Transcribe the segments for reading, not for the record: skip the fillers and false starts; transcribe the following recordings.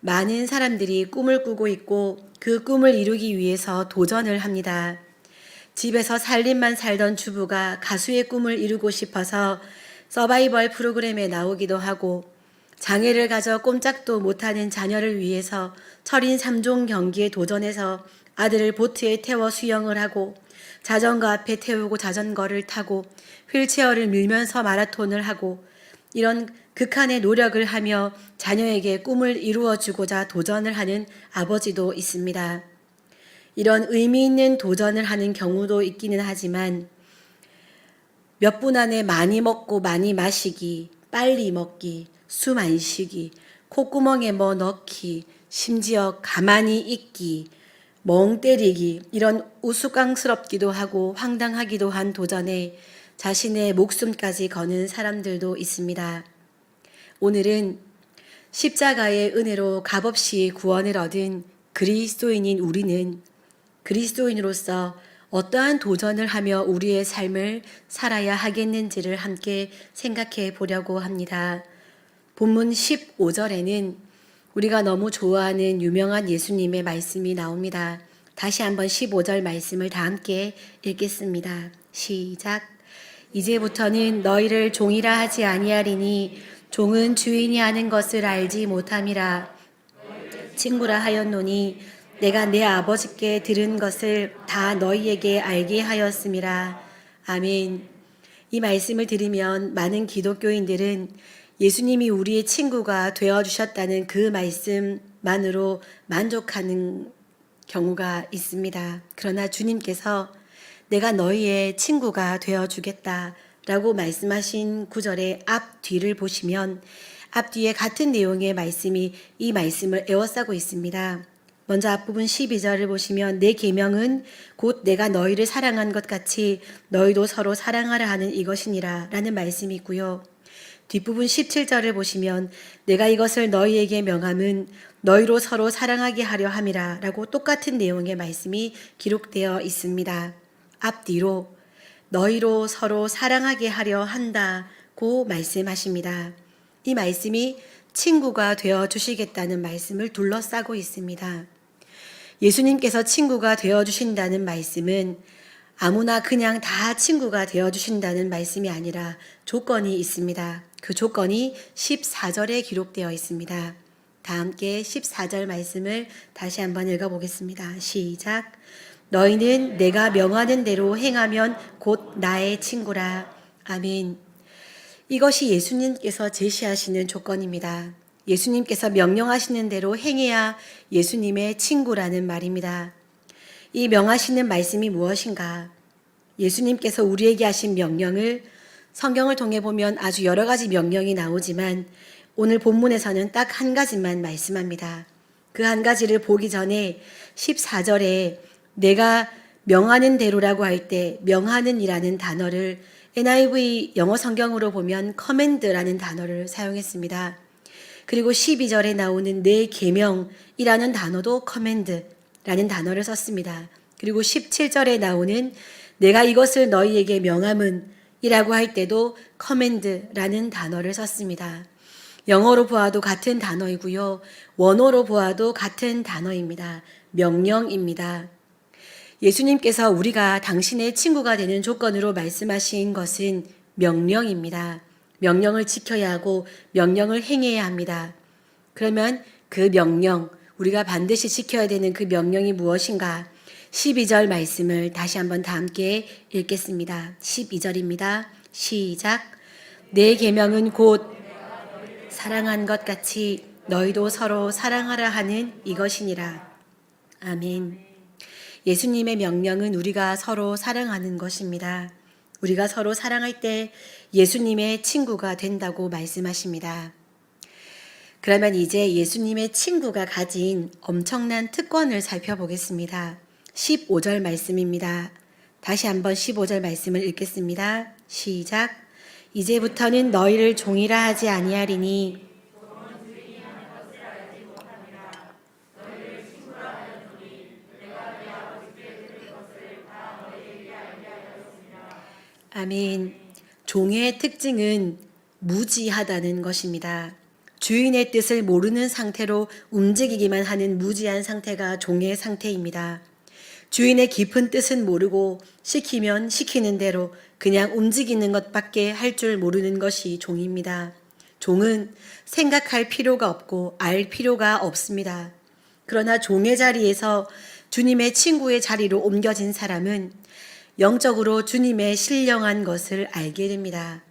많은 사람들이 꿈을 꾸고 있고 그 꿈을 이루기 위해서 도전을 합니다. 집에서 살림만 살던 주부가 가수의 꿈을 이루고 싶어서 서바이벌 프로그램에 나오기도 하고, 장애를 가져 꼼짝도 못하는 자녀를 위해서 철인 3종 경기에 도전해서 아들을 보트에 태워 수영을 하고, 자전거 앞에 태우고 자전거를 타고 휠체어를 밀면서 마라톤을 하고, 이런 극한의 노력을 하며 자녀에게 꿈을 이루어주고자 도전을 하는 아버지도 있습니다. 이런 의미 있는 도전을 하는 경우도 있기는 하지만, 몇 분 안에 많이 먹고 많이 마시기, 빨리 먹기, 숨 안 쉬기, 콧구멍에 뭐 넣기, 심지어 가만히 있기, 멍 때리기, 이런 우스꽝스럽기도 하고 황당하기도 한 도전에 자신의 목숨까지 거는 사람들도 있습니다. 오늘은 십자가의 은혜로 값없이 구원을 얻은 그리스도인인 우리는 그리스도인으로서 어떠한 도전을 하며 우리의 삶을 살아야 하겠는지를 함께 생각해 보려고 합니다. 본문 15절에는 우리가 너무 좋아하는 유명한 예수님의 말씀이 나옵니다. 다시 한번 15절 말씀을 다 함께 읽겠습니다. 시작. 이제부터는 너희를 종이라 하지 아니하리니 종은 주인이 하는 것을 알지 못함이라. 친구라 하였노니 내가 내 아버지께 들은 것을 다 너희에게 알게 하였음이라. 아멘. 이 말씀을 들으면 많은 기독교인들은 예수님이 우리의 친구가 되어주셨다는 그 말씀만으로 만족하는 경우가 있습니다. 그러나 주님께서 내가 너희의 친구가 되어주겠다라고 말씀하신 구절의 앞뒤를 보시면 앞뒤에 같은 내용의 말씀이 이 말씀을 에워싸고 있습니다. 먼저 앞부분 12절을 보시면 내 계명은 곧 내가 너희를 사랑한 것 같이 너희도 서로 사랑하라 하는 이것이니라 라는 말씀이 있고요. 뒷부분 17절을 보시면 내가 이것을 너희에게 명함은 너희로 서로 사랑하게 하려 함이라 라고 똑같은 내용의 말씀이 기록되어 있습니다. 앞뒤로 너희로 서로 사랑하게 하려 한다고 말씀하십니다. 이 말씀이 친구가 되어 주시겠다는 말씀을 둘러싸고 있습니다. 예수님께서 친구가 되어 주신다는 말씀은 아무나 그냥 다 친구가 되어 주신다는 말씀이 아니라 조건이 있습니다. 그 조건이 14절에 기록되어 있습니다. 다 함께 14절 말씀을 다시 한번 읽어보겠습니다. 시작. 너희는 내가 명하는 대로 행하면 곧 나의 친구라. 아멘. 이것이 예수님께서 제시하시는 조건입니다. 예수님께서 명령하시는 대로 행해야 예수님의 친구라는 말입니다. 이 명하시는 말씀이 무엇인가? 예수님께서 우리에게 하신 명령을 성경을 통해 보면 아주 여러 가지 명령이 나오지만 오늘 본문에서는 딱 한 가지만 말씀합니다. 그 한 가지를 보기 전에 14절에 내가 명하는 대로라고 할 때 명하는 이라는 단어를 NIV 영어 성경으로 보면 command라는 단어를 사용했습니다. 그리고 12절에 나오는 내 계명이라는 단어도 command라는 단어를 썼습니다. 그리고 17절에 나오는 내가 이것을 너희에게 명함은 이라고 할 때도 command라는 단어를 썼습니다. 영어로 보아도 같은 단어이고요. 원어로 보아도 같은 단어입니다. 명령입니다. 예수님께서 우리가 당신의 친구가 되는 조건으로 말씀하신 것은 명령입니다. 명령을 지켜야 하고 명령을 행해야 합니다. 그러면 그 명령, 우리가 반드시 지켜야 되는 그 명령이 무엇인가? 12절 말씀을 다시 한번 다 함께 읽겠습니다. 12절입니다. 시작. 내 계명은 곧 사랑한 것 같이 너희도 서로 사랑하라 하는 이것이니라. 아멘. 예수님의 명령은 우리가 서로 사랑하는 것입니다. 우리가 서로 사랑할 때 예수님의 친구가 된다고 말씀하십니다. 그러면 이제 예수님의 친구가 가진 엄청난 특권을 살펴보겠습니다. 15절 말씀입니다. 다시 한번 15절 말씀을 읽겠습니다. 시작. 이제부터는 너희를 종이라 하지 아니하리니 아멘. 종의 특징은 무지하다는 것입니다. 주인의 뜻을 모르는 상태로 움직이기만 하는 무지한 상태가 종의 상태입니다. 주인의 깊은 뜻은 모르고 시키면 시키는 대로 그냥 움직이는 것밖에 할 줄 모르는 것이 종입니다. 종은 생각할 필요가 없고 알 필요가 없습니다. 그러나 종의 자리에서 주님의 친구의 자리로 옮겨진 사람은 영적으로 주님의 신령한 것을 알게 됩니다.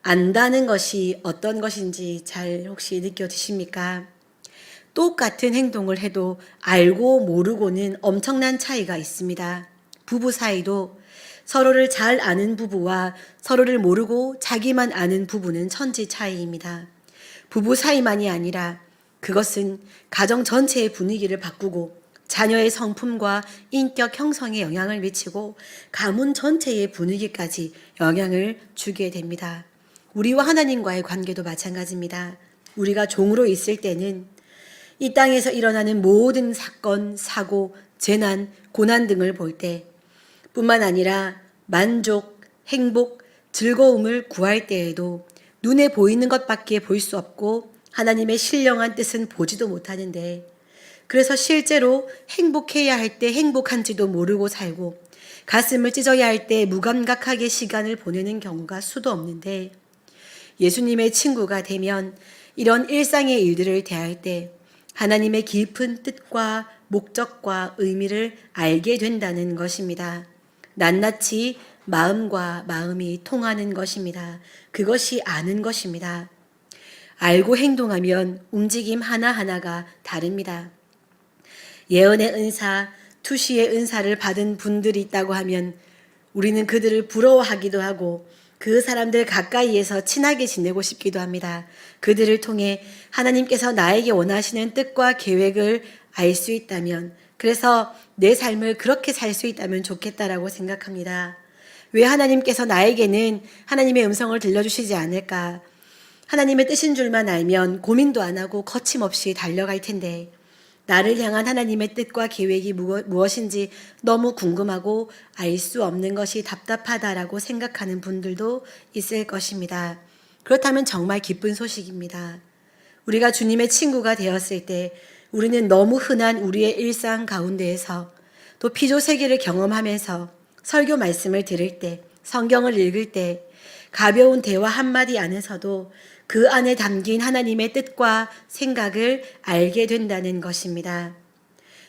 안다는 것이 어떤 것인지 잘 혹시 느껴지십니까? 똑같은 행동을 해도 알고 모르고는 엄청난 차이가 있습니다. 부부 사이도 서로를 잘 아는 부부와 서로를 모르고 자기만 아는 부부는 천지 차이입니다. 부부 사이만이 아니라 그것은 가정 전체의 분위기를 바꾸고 자녀의 성품과 인격 형성에 영향을 미치고 가문 전체의 분위기까지 영향을 주게 됩니다. 우리와 하나님과의 관계도 마찬가지입니다. 우리가 종으로 있을 때는 이 땅에서 일어나는 모든 사건, 사고, 재난, 고난 등을 볼 때 뿐만 아니라 만족, 행복, 즐거움을 구할 때에도 눈에 보이는 것밖에 볼 수 없고 하나님의 신령한 뜻은 보지도 못하는데 그래서 실제로 행복해야 할 때 행복한지도 모르고 살고 가슴을 찢어야 할 때 무감각하게 시간을 보내는 경우가 수도 없는데 예수님의 친구가 되면 이런 일상의 일들을 대할 때 하나님의 깊은 뜻과 목적과 의미를 알게 된다는 것입니다. 낱낱이 마음과 마음이 통하는 것입니다. 그것이 아는 것입니다. 알고 행동하면 움직임 하나하나가 다릅니다. 예언의 은사, 투시의 은사를 받은 분들이 있다고 하면 우리는 그들을 부러워하기도 하고 그 사람들 가까이에서 친하게 지내고 싶기도 합니다. 그들을 통해 하나님께서 나에게 원하시는 뜻과 계획을 알 수 있다면, 그래서 내 삶을 그렇게 살 수 있다면 좋겠다라고 생각합니다. 왜 하나님께서 나에게는 하나님의 음성을 들려주시지 않을까? 하나님의 뜻인 줄만 알면 고민도 안 하고 거침없이 달려갈 텐데 나를 향한 하나님의 뜻과 계획이 무엇인지 너무 궁금하고 알 수 없는 것이 답답하다라고 생각하는 분들도 있을 것입니다. 그렇다면 정말 기쁜 소식입니다. 우리가 주님의 친구가 되었을 때 우리는 너무 흔한 우리의 일상 가운데에서 또 피조세계를 경험하면서 설교 말씀을 들을 때, 성경을 읽을 때 가벼운 대화 한마디 안에서도 그 안에 담긴 하나님의 뜻과 생각을 알게 된다는 것입니다.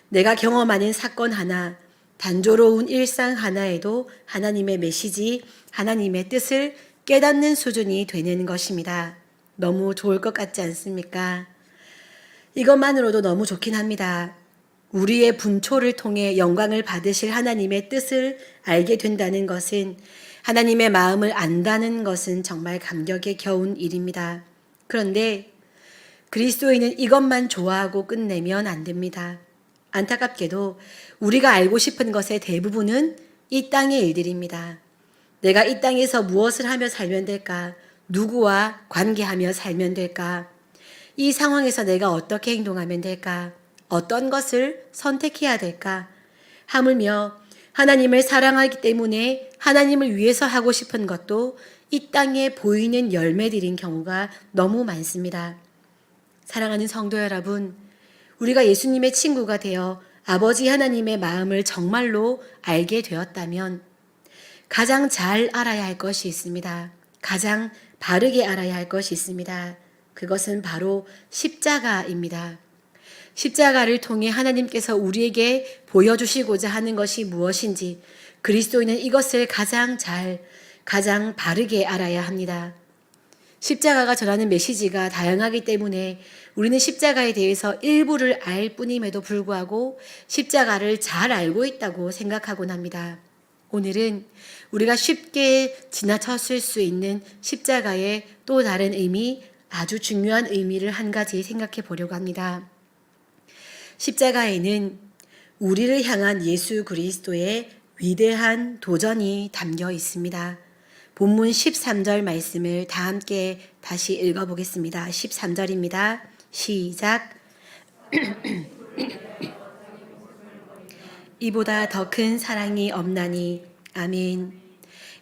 내가 경험하는 사건 하나, 단조로운 일상 하나에도 하나님의 메시지, 하나님의 뜻을 깨닫는 수준이 되는 것입니다. 너무 좋을 것 같지 않습니까? 이것만으로도 너무 좋긴 합니다. 우리의 분초를 통해 영광을 받으실 하나님의 뜻을 알게 된다는 것은 하나님의 마음을 안다는 것은 정말 감격에 겨운 일입니다. 그런데 그리스도인은 이것만 좋아하고 끝내면 안 됩니다. 안타깝게도 우리가 알고 싶은 것의 대부분은 이 땅의 일들입니다. 내가 이 땅에서 무엇을 하며 살면 될까? 누구와 관계하며 살면 될까? 이 상황에서 내가 어떻게 행동하면 될까? 어떤 것을 선택해야 될까? 하물며 하나님을 사랑하기 때문에 하나님을 위해서 하고 싶은 것도 이 땅에 보이는 열매들인 경우가 너무 많습니다. 사랑하는 성도 여러분, 우리가 예수님의 친구가 되어 아버지 하나님의 마음을 정말로 알게 되었다면 가장 잘 알아야 할 것이 있습니다. 가장 바르게 알아야 할 것이 있습니다. 그것은 바로 십자가입니다. 십자가를 통해 하나님께서 우리에게 보여주시고자 하는 것이 무엇인지 그리스도인은 이것을 가장 바르게 알아야 합니다. 십자가가 전하는 메시지가 다양하기 때문에 우리는 십자가에 대해서 일부를 알 뿐임에도 불구하고 십자가를 잘 알고 있다고 생각하곤 합니다. 오늘은 우리가 쉽게 지나쳤을 수 있는 십자가의 또 다른 의미, 아주 중요한 의미를 한 가지 생각해 보려고 합니다. 십자가에는 우리를 향한 예수 그리스도의 위대한 도전이 담겨 있습니다. 본문 13절 말씀을 다 함께 다시 읽어보겠습니다. 13절입니다. 시작. 이보다 더 큰 사랑이 없나니. 아멘.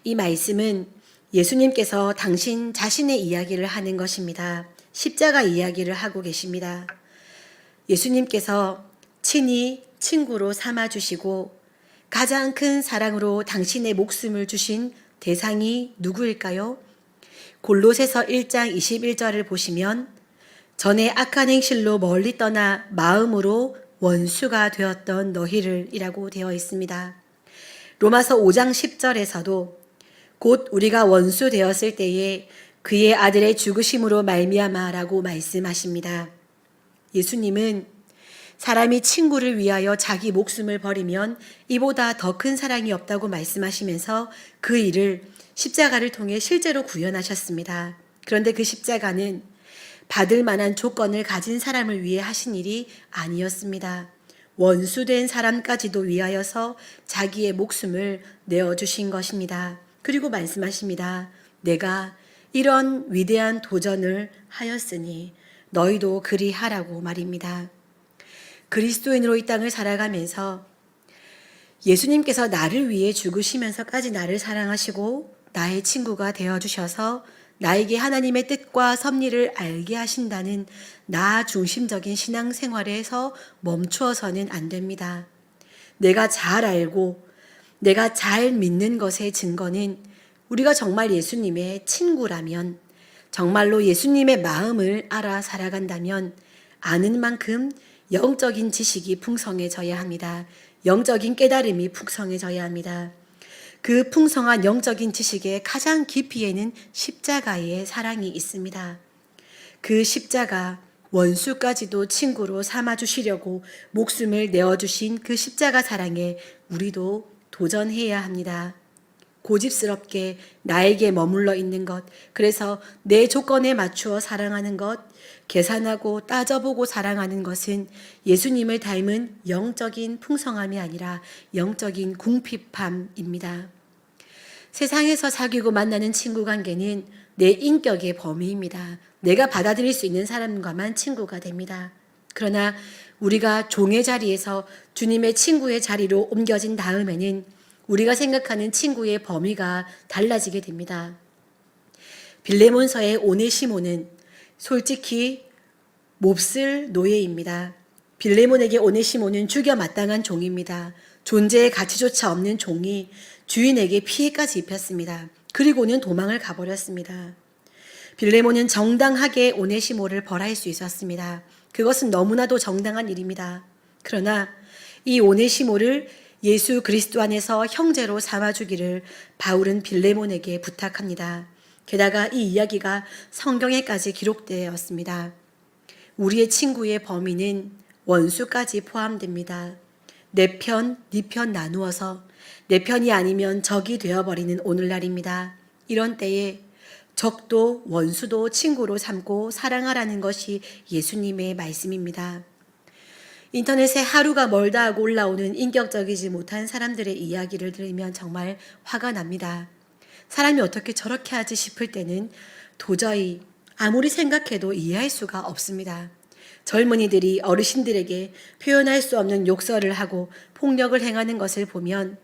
이 말씀은 예수님께서 당신 자신의 이야기를 하는 것입니다. 십자가 이야기를 하고 계십니다. 예수님께서 친히 친구로 삼아주시고 가장 큰 사랑으로 당신의 목숨을 주신 대상이 누구일까요? 골로새서 1장 21절을 보시면 전에 악한 행실로 멀리 떠나 마음으로 원수가 되었던 너희를 이라고 되어 있습니다. 로마서 5장 10절에서도 곧 우리가 원수 되었을 때에 그의 아들의 죽으심으로 말미암아라고 말씀하십니다. 예수님은 사람이 친구를 위하여 자기 목숨을 버리면 이보다 더 큰 사랑이 없다고 말씀하시면서 그 일을 십자가를 통해 실제로 구현하셨습니다. 그런데 그 십자가는 받을 만한 조건을 가진 사람을 위해 하신 일이 아니었습니다. 원수된 사람까지도 위하여서 자기의 목숨을 내어주신 것입니다. 그리고 말씀하십니다. 내가 이런 위대한 도전을 하였으니 너희도 그리 하라고 말입니다. 그리스도인으로 이 땅을 살아가면서 예수님께서 나를 위해 죽으시면서까지 나를 사랑하시고 나의 친구가 되어주셔서 나에게 하나님의 뜻과 섭리를 알게 하신다는 나 중심적인 신앙생활에서 멈추어서는 안 됩니다. 내가 잘 알고 내가 잘 믿는 것의 증거는 우리가 정말 예수님의 친구라면, 정말로 예수님의 마음을 알아 살아간다면 아는 만큼 영적인 지식이 풍성해져야 합니다. 영적인 깨달음이 풍성해져야 합니다. 그 풍성한 영적인 지식의 가장 깊이에는 십자가의 사랑이 있습니다. 그 십자가, 원수까지도 친구로 삼아주시려고 목숨을 내어주신 그 십자가 사랑에 우리도 도전해야 합니다. 고집스럽게 나에게 머물러 있는 것, 그래서 내 조건에 맞추어 사랑하는 것, 계산하고 따져보고 사랑하는 것은 예수님을 닮은 영적인 풍성함이 아니라 영적인 궁핍함입니다. 세상에서 사귀고 만나는 친구 관계는 내 인격의 범위입니다. 내가 받아들일 수 있는 사람과만 친구가 됩니다. 그러나 우리가 종의 자리에서 주님의 친구의 자리로 옮겨진 다음에는 우리가 생각하는 친구의 범위가 달라지게 됩니다. 빌레몬서의 오네시모는 솔직히 몹쓸 노예입니다. 빌레몬에게 오네시모는 죽여 마땅한 종입니다. 존재의 가치조차 없는 종이 주인에게 피해까지 입혔습니다. 그리고는 도망을 가버렸습니다. 빌레몬은 정당하게 오네시모를 벌할 수 있었습니다. 그것은 너무나도 정당한 일입니다. 그러나 이 오네시모를 예수 그리스도 안에서 형제로 삼아주기를 바울은 빌레몬에게 부탁합니다. 게다가 이 이야기가 성경에까지 기록되었습니다. 우리의 친구의 범위는 원수까지 포함됩니다. 내 편, 네 편 나누어서 내 편이 아니면 적이 되어버리는 오늘날입니다. 이런 때에 적도 원수도 친구로 삼고 사랑하라는 것이 예수님의 말씀입니다. 인터넷에 하루가 멀다 하고 올라오는 인격적이지 못한 사람들의 이야기를 들으면 정말 화가 납니다. 사람이 어떻게 저렇게 하지 싶을 때는 도저히 아무리 생각해도 이해할 수가 없습니다. 젊은이들이 어르신들에게 표현할 수 없는 욕설을 하고 폭력을 행하는 것을 보면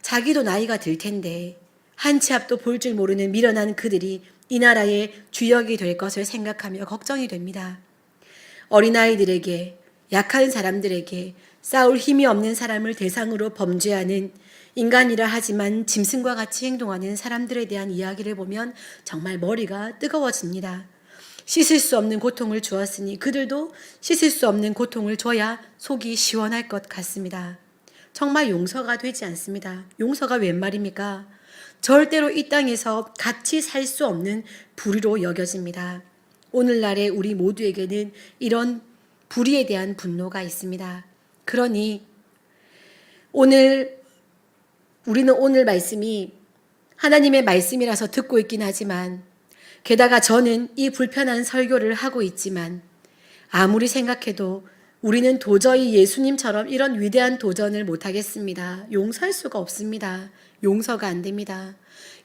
자기도 나이가 들 텐데 한 치 앞도 볼 줄 모르는 미련한 그들이 이 나라의 주역이 될 것을 생각하며 걱정이 됩니다. 어린아이들에게, 약한 사람들에게, 싸울 힘이 없는 사람을 대상으로 범죄하는 인간이라 하지만 짐승과 같이 행동하는 사람들에 대한 이야기를 보면 정말 머리가 뜨거워집니다. 씻을 수 없는 고통을 주었으니 그들도 씻을 수 없는 고통을 줘야 속이 시원할 것 같습니다. 정말 용서가 되지 않습니다. 용서가 웬 말입니까? 절대로 이 땅에서 같이 살 수 없는 불의로 여겨집니다. 오늘날의 우리 모두에게는 이런 불의에 대한 분노가 있습니다. 그러니 우리는 오늘 말씀이 하나님의 말씀이라서 듣고 있긴 하지만 게다가 저는 이 불편한 설교를 하고 있지만 아무리 생각해도 우리는 도저히 예수님처럼 이런 위대한 도전을 못하겠습니다. 용서할 수가 없습니다. 용서가 안 됩니다.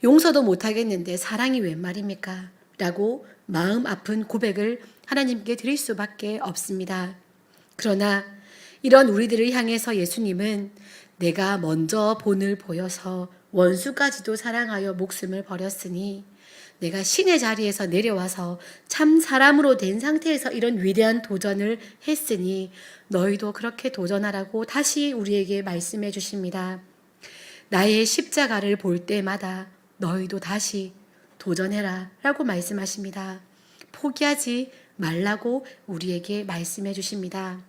용서도 못하겠는데 사랑이 웬 말입니까? 라고 마음 아픈 고백을 하나님께 드릴 수밖에 없습니다. 그러나 이런 우리들을 향해서 예수님은 내가 먼저 본을 보여서 원수까지도 사랑하여 목숨을 버렸으니 내가 신의 자리에서 내려와서 참 사람으로 된 상태에서 이런 위대한 도전을 했으니 너희도 그렇게 도전하라고 다시 우리에게 말씀해 주십니다. 나의 십자가를 볼 때마다 너희도 다시 도전해라 라고 말씀하십니다. 포기하지 말라고 우리에게 말씀해 주십니다.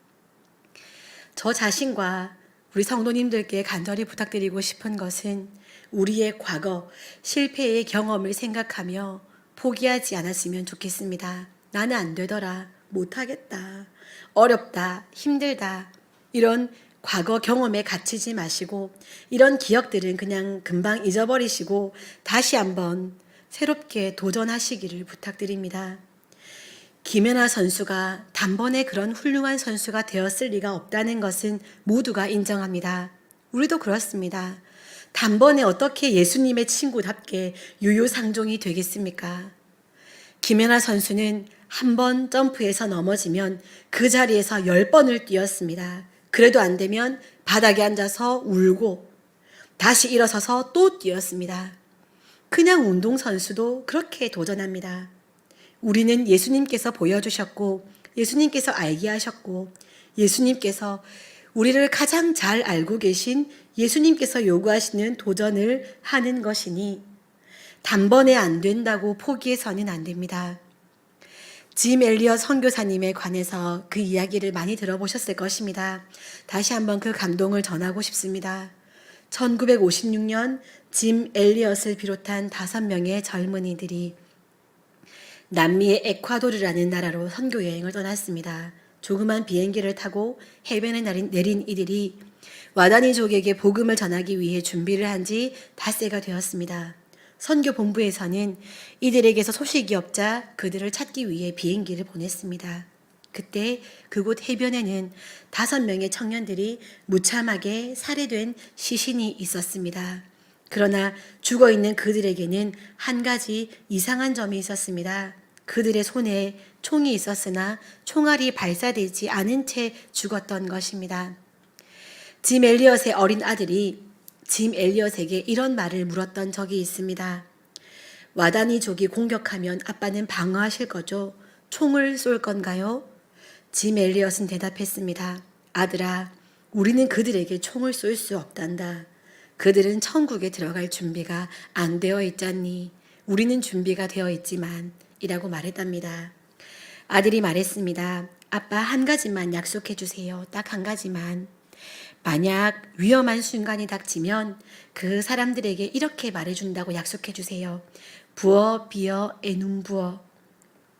저 자신과 우리 성도님들께 간절히 부탁드리고 싶은 것은 우리의 과거, 실패의 경험을 생각하며 포기하지 않았으면 좋겠습니다. 나는 안 되더라, 못하겠다, 어렵다, 힘들다, 이런 과거 경험에 갇히지 마시고 이런 기억들은 그냥 금방 잊어버리시고 다시 한번 새롭게 도전하시기를 부탁드립니다. 김연아 선수가 단번에 그런 훌륭한 선수가 되었을 리가 없다는 것은 모두가 인정합니다. 우리도 그렇습니다. 단번에 어떻게 예수님의 친구답게 유유상종이 되겠습니까? 김연아 선수는 한 번 점프해서 넘어지면 그 자리에서 10번을 뛰었습니다. 그래도 안 되면 바닥에 앉아서 울고 다시 일어서서 또 뛰었습니다. 그냥 운동선수도 그렇게 도전합니다. 우리는 예수님께서 보여주셨고 예수님께서 알게 하셨고 예수님께서 우리를 가장 잘 알고 계신 예수님께서 요구하시는 도전을 하는 것이니 단번에 안 된다고 포기해서는 안 됩니다. 짐 엘리엇 선교사님에 관해서 그 이야기를 많이 들어보셨을 것입니다. 다시 한번 그 감동을 전하고 싶습니다. 1956년 짐 엘리엇을 비롯한 5명의 젊은이들이 남미의 에콰도르라는 나라로 선교 여행을 떠났습니다. 조그만 비행기를 타고 해변에 내린 이들이 와다니족에게 복음을 전하기 위해 준비를 한 지 닷새가 되었습니다. 선교 본부에서는 이들에게서 소식이 없자 그들을 찾기 위해 비행기를 보냈습니다. 그때 그곳 해변에는 5명의 청년들이 무참하게 살해된 시신이 있었습니다. 그러나 죽어있는 그들에게는 한 가지 이상한 점이 있었습니다. 그들의 손에 총이 있었으나 총알이 발사되지 않은 채 죽었던 것입니다. 짐 엘리엇의 어린 아들이 짐 엘리엇에게 이런 말을 물었던 적이 있습니다. 와다니족이 공격하면 아빠는 방어하실 거죠? 총을 쏠 건가요? 짐 엘리엇은 대답했습니다. 아들아, 우리는 그들에게 총을 쏠 수 없단다. 그들은 천국에 들어갈 준비가 안 되어 있잖니. 우리는 준비가 되어 있지만 이라고 말했답니다. 아들이 말했습니다. 아빠, 한 가지만 약속해 주세요. 딱 한 가지만. 만약 위험한 순간이 닥치면 그 사람들에게 이렇게 말해준다고 약속해 주세요. 부어 비어 에눔 부어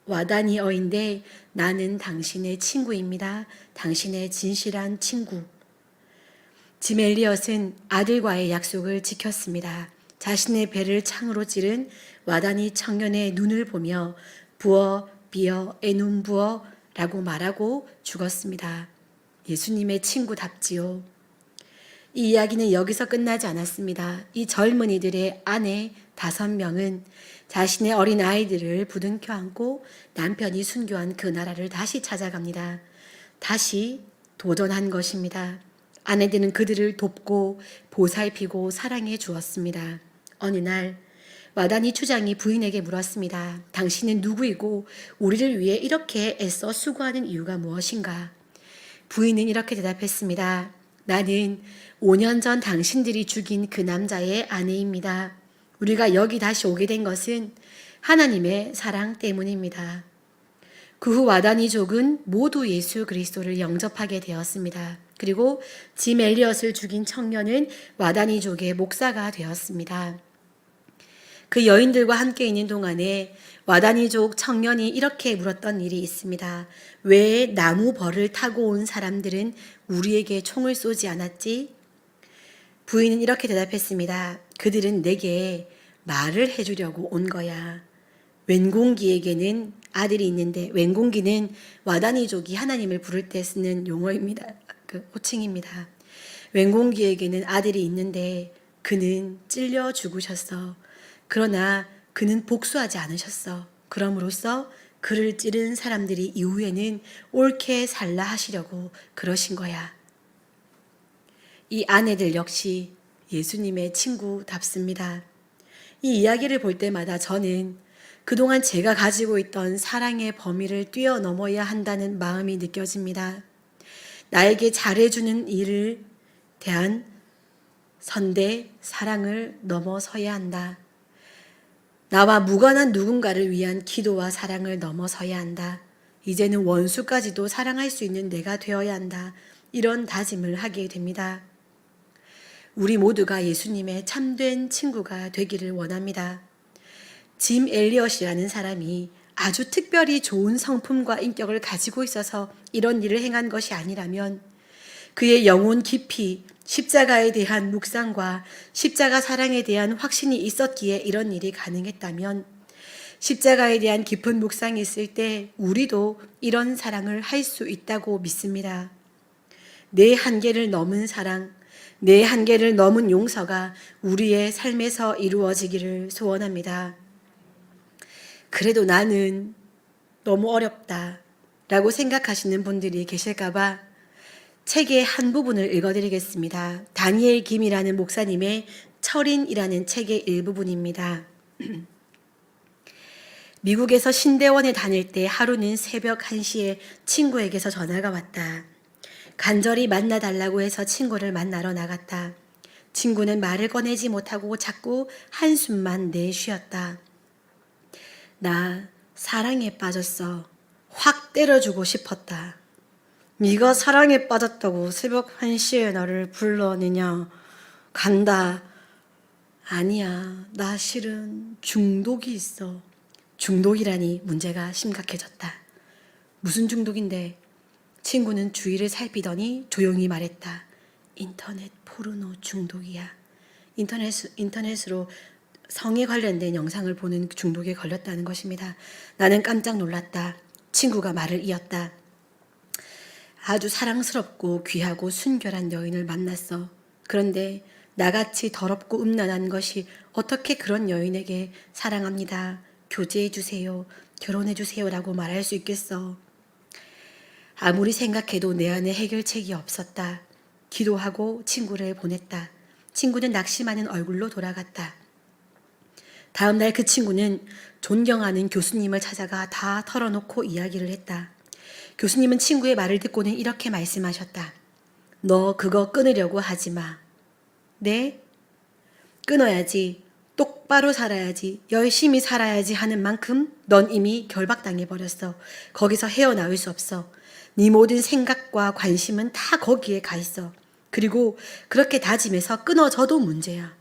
와다니어인데 나는 당신의 친구입니다. 당신의 진실한 친구. 짐 엘리엇은 아들과의 약속을 지켰습니다. 자신의 배를 창으로 찌른 와다니 청년의 눈을 보며 부어 비어 에눔 부어 라고 말하고 죽었습니다. 예수님의 친구답지요. 이 이야기는 여기서 끝나지 않았습니다. 이 젊은이들의 아내 5명은 자신의 어린 아이들을 부둥켜 안고 남편이 순교한 그 나라를 다시 찾아갑니다. 다시 도전한 것입니다. 아내들은 그들을 돕고 보살피고 사랑해 주었습니다. 어느 날 와다니 추장이 부인에게 물었습니다. 당신은 누구이고 우리를 위해 이렇게 애써 수고하는 이유가 무엇인가? 부인은 이렇게 대답했습니다. 나는 5년 전 당신들이 죽인 그 남자의 아내입니다. 우리가 여기 다시 오게 된 것은 하나님의 사랑 때문입니다. 그 후 와다니족은 모두 예수 그리스도를 영접하게 되었습니다. 그리고 짐 엘리엇을 죽인 청년은 와다니족의 목사가 되었습니다. 그 여인들과 함께 있는 동안에 와다니족 청년이 이렇게 물었던 일이 있습니다. 왜 나무 벌을 타고 온 사람들은 우리에게 총을 쏘지 않았지? 부인은 이렇게 대답했습니다. 그들은 내게 말을 해주려고 온 거야. 웬공기에게는 아들이 있는데, 웬공기는 와다니족이 하나님을 부를 때 쓰는 용어입니다. 그 호칭입니다. 웬공기에게는 아들이 있는데 그는 찔려 죽으셨어. 그러나 그는 복수하지 않으셨어. 그럼으로써 그를 찌른 사람들이 이후에는 옳게 살라 하시려고 그러신 거야. 이 아내들 역시 예수님의 친구답습니다. 이 이야기를 볼 때마다 저는 그동안 제가 가지고 있던 사랑의 범위를 뛰어넘어야 한다는 마음이 느껴집니다. 나에게 잘해주는 일을 대한 선대, 사랑을 넘어서야 한다. 나와 무관한 누군가를 위한 기도와 사랑을 넘어서야 한다. 이제는 원수까지도 사랑할 수 있는 내가 되어야 한다. 이런 다짐을 하게 됩니다. 우리 모두가 예수님의 참된 친구가 되기를 원합니다. 짐 엘리엇이라는 사람이 아주 특별히 좋은 성품과 인격을 가지고 있어서 이런 일을 행한 것이 아니라면 그의 영혼 깊이 십자가에 대한 묵상과 십자가 사랑에 대한 확신이 있었기에 이런 일이 가능했다면 십자가에 대한 깊은 묵상이 있을 때 우리도 이런 사랑을 할 수 있다고 믿습니다. 내 한계를 넘은 사랑, 내 한계를 넘은 용서가 우리의 삶에서 이루어지기를 소원합니다. 그래도 나는 너무 어렵다 라고 생각하시는 분들이 계실까봐 책의 한 부분을 읽어드리겠습니다. 다니엘 김이라는 목사님의 철인이라는 책의 일부분입니다. 미국에서 신대원에 다닐 때 하루는 새벽 1시에 친구에게서 전화가 왔다. 간절히 만나달라고 해서 친구를 만나러 나갔다. 친구는 말을 꺼내지 못하고 자꾸 한숨만 내쉬었다. 나 사랑에 빠졌어. 확 때려주고 싶었다. 네가 사랑에 빠졌다고 새벽 1시에 나를 불러내냐? 간다. 아니야. 나 실은 중독이 있어. 중독이라니 문제가 심각해졌다. 무슨 중독인데? 친구는 주위를 살피더니 조용히 말했다. 인터넷 포르노 중독이야. 인터넷으로 성에 관련된 영상을 보는 중독에 걸렸다는 것입니다. 나는 깜짝 놀랐다. 친구가 말을 이었다. 아주 사랑스럽고 귀하고 순결한 여인을 만났어. 그런데 나같이 더럽고 음란한 것이 어떻게 그런 여인에게 사랑합니다. 교제해주세요. 결혼해주세요라고 말할 수 있겠어. 아무리 생각해도 내 안에 해결책이 없었다. 기도하고 친구를 보냈다. 친구는 낙심하는 얼굴로 돌아갔다. 다음 날 그 친구는 존경하는 교수님을 찾아가 다 털어놓고 이야기를 했다. 교수님은 친구의 말을 듣고는 이렇게 말씀하셨다. 너 그거 끊으려고 하지 마. 네? 끊어야지. 똑바로 살아야지. 열심히 살아야지 하는 만큼 넌 이미 결박당해버렸어. 거기서 헤어나올 수 없어. 네 모든 생각과 관심은 다 거기에 가 있어. 그리고 그렇게 다짐해서 끊어져도 문제야.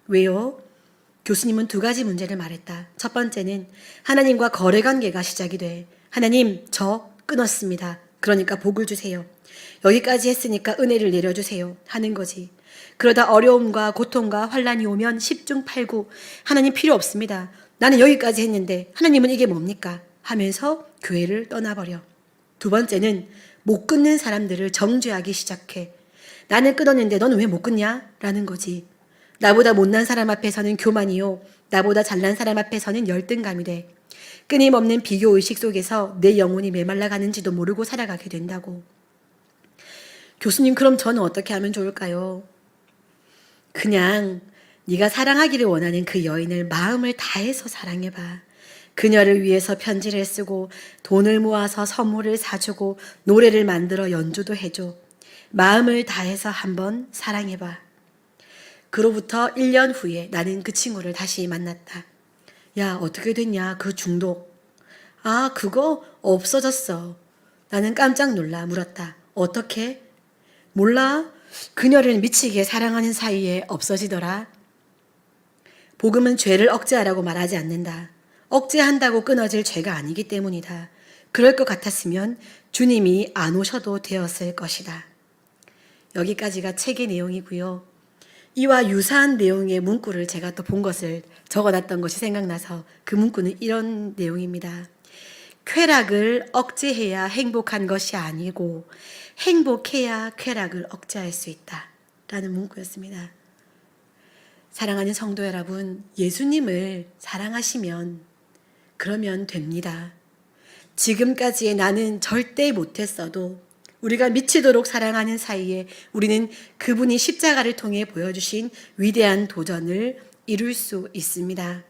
왜요? 교수님은 2가지 문제를 말했다. 첫 번째는 하나님과 거래관계가 시작이 돼. 하나님, 저 끊었습니다. 그러니까 복을 주세요. 여기까지 했으니까 은혜를 내려주세요. 하는 거지. 그러다 어려움과 고통과 환란이 오면 10중 8구 하나님 필요 없습니다. 나는 여기까지 했는데 하나님은 이게 뭡니까? 하면서 교회를 떠나버려. 2번째는 못 끊는 사람들을 정죄하기 시작해. 나는 끊었는데 너는 왜 못 끊냐? 라는 거지. 나보다 못난 사람 앞에서는 교만이요. 나보다 잘난 사람 앞에서는 열등감이 돼. 끊임없는 비교의식 속에서 내 영혼이 메말라가는지도 모르고 살아가게 된다고. 교수님, 그럼 저는 어떻게 하면 좋을까요? 그냥 네가 사랑하기를 원하는 그 여인을 마음을 다해서 사랑해봐. 그녀를 위해서 편지를 쓰고 돈을 모아서 선물을 사주고 노래를 만들어 연주도 해줘. 마음을 다해서 한번 사랑해봐. 그로부터 1년 후에 나는 그 친구를 다시 만났다. 야, 어떻게 됐냐? 그 중독. 아, 그거 없어졌어. 나는 깜짝 놀라 물었다. 어떻게? 몰라? 그녀를 미치게 사랑하는 사이에 없어지더라. 복음은 죄를 억제하라고 말하지 않는다. 억제한다고 끊어질 죄가 아니기 때문이다. 그럴 것 같았으면 주님이 안 오셔도 되었을 것이다. 여기까지가 책의 내용이고요. 이와 유사한 내용의 문구를 제가 또 본 것을 적어놨던 것이 생각나서 그 문구는 이런 내용입니다. 쾌락을 억제해야 행복한 것이 아니고 행복해야 쾌락을 억제할 수 있다. 라는 문구였습니다. 사랑하는 성도 여러분, 예수님을 사랑하시면 그러면 됩니다. 지금까지의 나는 절대 못했어도 우리가 미치도록 사랑하는 사이에 우리는 그분이 십자가를 통해 보여주신 위대한 도전을 이룰 수 있습니다.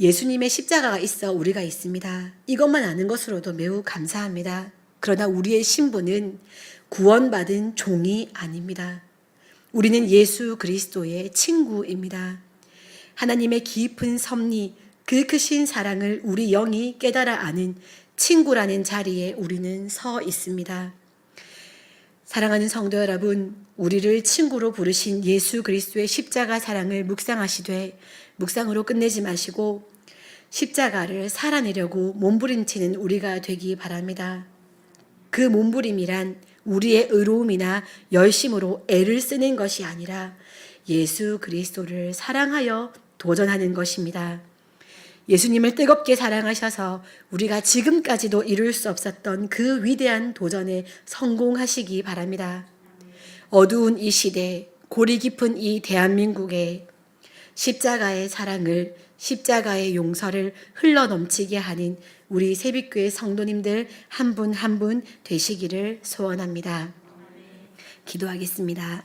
예수님의 십자가가 있어 우리가 있습니다. 이것만 아는 것으로도 매우 감사합니다. 그러나 우리의 신분은 구원받은 종이 아닙니다. 우리는 예수 그리스도의 친구입니다. 하나님의 깊은 섭리, 그 크신 사랑을 우리 영이 깨달아 아는 친구라는 자리에 우리는 서 있습니다. 사랑하는 성도 여러분, 우리를 친구로 부르신 예수 그리스도의 십자가 사랑을 묵상하시되 묵상으로 끝내지 마시고 십자가를 살아내려고 몸부림치는 우리가 되기 바랍니다. 그 몸부림이란 우리의 의로움이나 열심으로 애를 쓰는 것이 아니라 예수 그리스도를 사랑하여 도전하는 것입니다. 예수님을 뜨겁게 사랑하셔서 우리가 지금까지도 이룰 수 없었던 그 위대한 도전에 성공하시기 바랍니다. 어두운 이 시대, 고리 깊은 이 대한민국에 십자가의 사랑을, 십자가의 용서를 흘러넘치게 하는 우리 새빛교회 성도님들 한 분 한 분 되시기를 소원합니다. 기도하겠습니다.